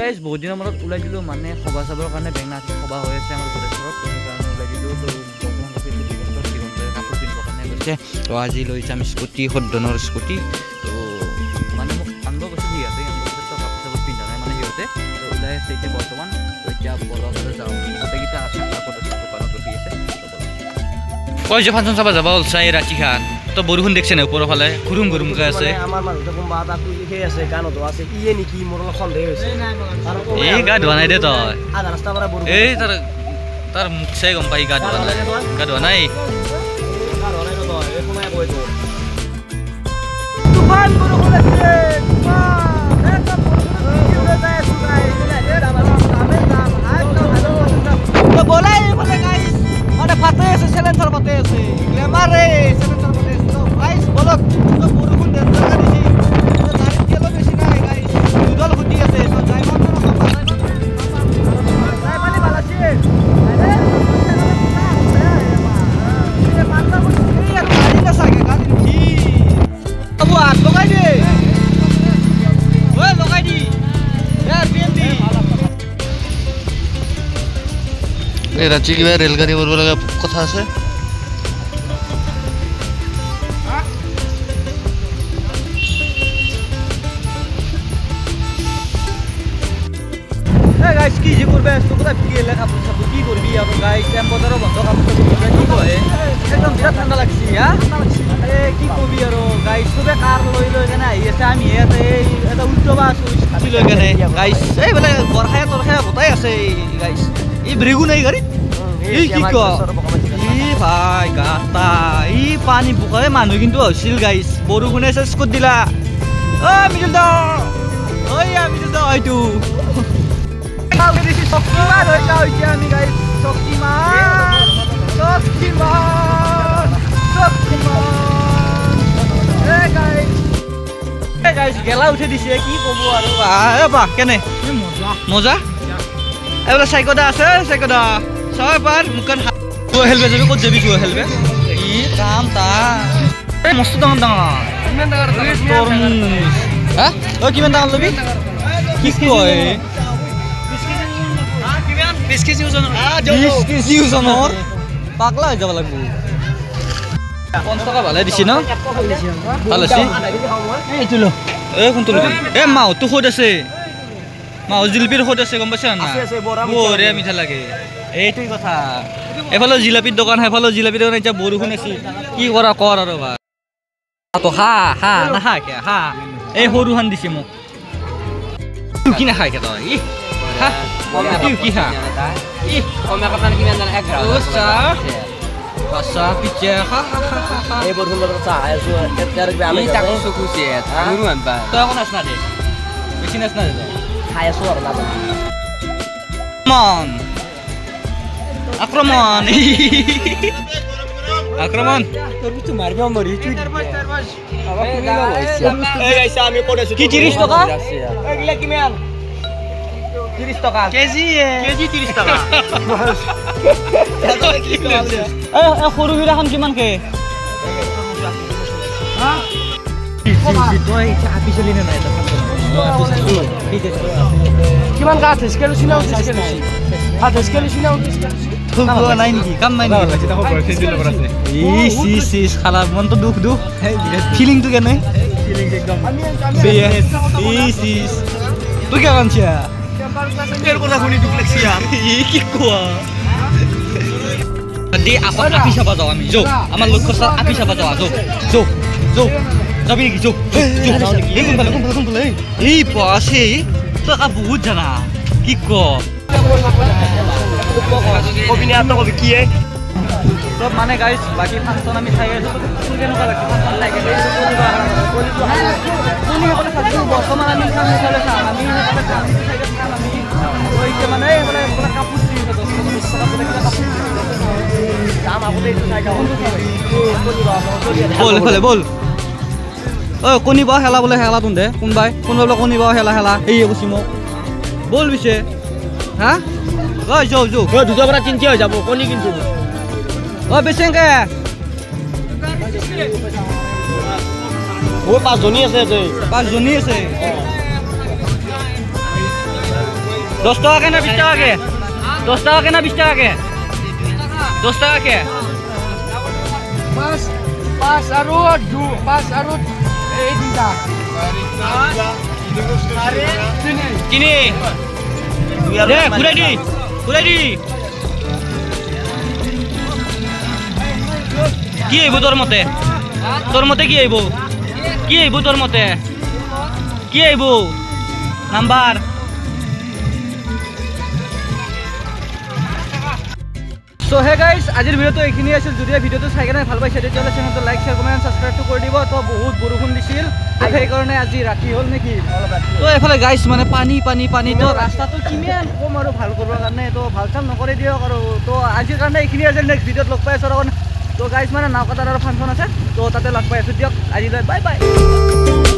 Guys বহুত দিনৰ মূৰত ওলাই দিলোঁ মানে সভা চাবৰ কাৰণে বেঙনা সভা হৈ আছে আমাৰ গোটেশ্বৰত সেইকাৰণে ওলাই দিলোঁ তো বৰ্তমান কাপোৰ পিন্ধিবৰ কাৰণে গৈছে তো আজি লৈছে আমি স্কুটি সদনৰ স্কুটি তো মানে মোক আনিব গৈছে সিহঁতে তো কাপোৰ চাপোৰ পিন্ধা নাই মানে সিহঁতে তো ওলাই আছে এতিয়া বৰ্তমান তো এতিয়া বলবলৈ যাওঁ গোটেইকেইটা আছে আগত আছে দোকানত ৰখি আছে কৈ যে ফাংচন চাব যাব ওলছা এই ৰাতি খান তো বৰষুণ দেখছে নে ওপৰৰ ফালে ঘুৰুম ঘুৰুমকৈ আছে আমাৰ মানুহটো কোনোবা এটা সেই আছে গানত আছে ইয়ে নেকি মোৰ অলপ সন্দেহ হৈছে এই গা ধোৱা নাই দে তই আধা ৰাস্তাৰ পৰা বৰষুণ এই তাৰ মুখ চাই গম পাই গা ধোৱা নাই তুফান বৰষুণ আছে বলাই মানে গাইছ মানে ফাটে আছে চেলেঞ্জৰ ফাটে আছে গ্লেমাৰে চেলেঞ্জৰ ফাটে আছে তো গাইছ বলক তো বৰষুণ দেখা দিছি তো গাড়ী তেল বেছি নাই গাইছ দুডল খুটি আছে তো ড্ৰাইভাৰ মানে ভাল আছে আৰে গাড়ী না চাগে গাড়ী কি আবু হাত লগাই দে ওই লগাই দি ইয়াৰ বিএমডি এই ৰাতি কিবা ৰেলগাড়ী কৰিব লগা কথা আছে গাইছ কি যে করবে তো কোথায় গেলে কাপড় সাপড় কি করবি আর গাইছ টেম্পারেচারও বন্ধ কাপড় সাপড় কি কয় একদম বিরাট ঠান্ডা লাগছে হ্যাঁ এ কি করবি আর গাইছ সবে কার লই লই কেন আই আছে আমি এতে এটা উল্টো বাস আমি লই কেন গাইছ এই বলে বরখায় তরখায় গোটাই আছে গাইছ এই ব্রেগু নাই গাড়ি এই কি কয় ই ভাই গাতা ই পানি বুকায় মানুহ কিন্তু হইছিল গাইছ বৰষুণে চেছ কৰি দিলা ও মিডল দা ওই মিডল দা হয়তো Kami di sini Shoktiman, oi kau ini guys, Shoktiman, guys, gela udah di sini ki kobo aru, apa, kene, moza, udah saya koda ase, saya koda, saya par, bukan, gua helbe jadi kau jadi gua helbe, ih, kam ta, mesti tangan, tormus, hah, oh gimana tangan lebih, kiskoy. Biscuit use on or pakla যাব লাগবো 50 টাকা ভালে দিছি ন ভালে আছে এইটো ল এই কোনটো লবি এ মাও তো খোদ আছে মাও জিলাপিৰ খোদ আছে গম পাইছ না বৰে মিঠা লাগে এইটোই কথা এফালে জিলাপিৰ দোকান এফালে জিলাপিৰ দোকান এতিয়া বৰষুণ আছে কি কৰা কৰ আৰু বা তো হা না হা কে হা এই সৰু হান দিছি মোক কি না খাই কে তই হা কি হা ih kome kapan kimi andan ekra usah pasah pice ha baru saya su kejar be ami tak suku set nuruan ba to aku nasna de besi nasna de saya suar na mon akraman terus tu marbe mari cuy guys ami kode ki jiris to ka gila kimian 30 টাকা KG 30 টাকা এ সৰু হিৰাখন কিমান কে হা তই আপি চলি নে নাই কিমান কাঠ স্কেল চিনাও স্কেল চিনাও তো নাই নেকি কাম নাই নেকি এটা খবৰ ফেন্দিল লগৰ আছে ই খালা মন তো দুখ ফিলিং তো কেনে ফিলিং একদম বেয়া ই তুই কি কানছা এর কথা শুনি দুখ লাগছে আর কি কোয়া দি আপন আপি চাবা যাও আমি যো আমার লক্ষ্য সব আপি চাবা যাও যো যাবি কি যো এই কোন বলে এই পাশে তো কা বহুত জানা কি কো কবি নে আতো কবি কি এ সব মানে গাইস বাকি ফাংশন আমি চাই আছো তো কেনেকুৱা লাগে ভাল লাগে কোনি হলে সাথে বর্তমান আমি কাম চলে আমি ওইকে মানে বলে কাপড় দিয়ে তো 10 টাকা করে কাপড় দাম আপনি তো জায়গা বল ও কোনি বা হেলা বলে হেলা তুন্দে কোনবাই বলে কোনি বা হেলা এই বসি মোক বল বিছে হ্যাঁ ওই যাও ও দুটো বড় চিনতে হয়ে যাব কোনি কিন্তু ও বেছেঙ্গে ও 5 জনী আছে 10 টাকা না 20 টাকা কে 10 টাকা কে না 20 টাকা কে 10 টাকা কে 5 আৰু 5 আৰু এই দুটা কিনি দে খুলে দি কি আইব তোর মতে কি আইব তোর মতে কি আইব নাম্বার সো হে গাইস আজিৰ ভিডিওটো এইখিনি আছিল যদি ভিডিওটো চাই কেনে ভাল পাইছে তেতিয়াহ'লে চেনেলটো লাইক শেয়াৰ কমেণ্ট সাবস্ক্ৰাইবটো কৰি দিব তো বহুত বৰষুণ দিছিল সেইকাৰণে আজি ৰাতি হ'ল নেকি তো এফালে গাইস মানে পানী তো ৰাস্তাটো কিমান কম আৰু ভাল কৰিবৰ কাৰণে তো ভাল চাল নকৰি দিয়ক আৰু তো আজিৰ কাৰণে এইখিনি আছিল নেক্সট ভিডিওত লগ পাই আছোঁ তো গাইস মানে নাওকাটাৰ ফাংচন আছে তো তাতে লগ পাই আছোঁ দিয়ক আজিলৈ বাই বাই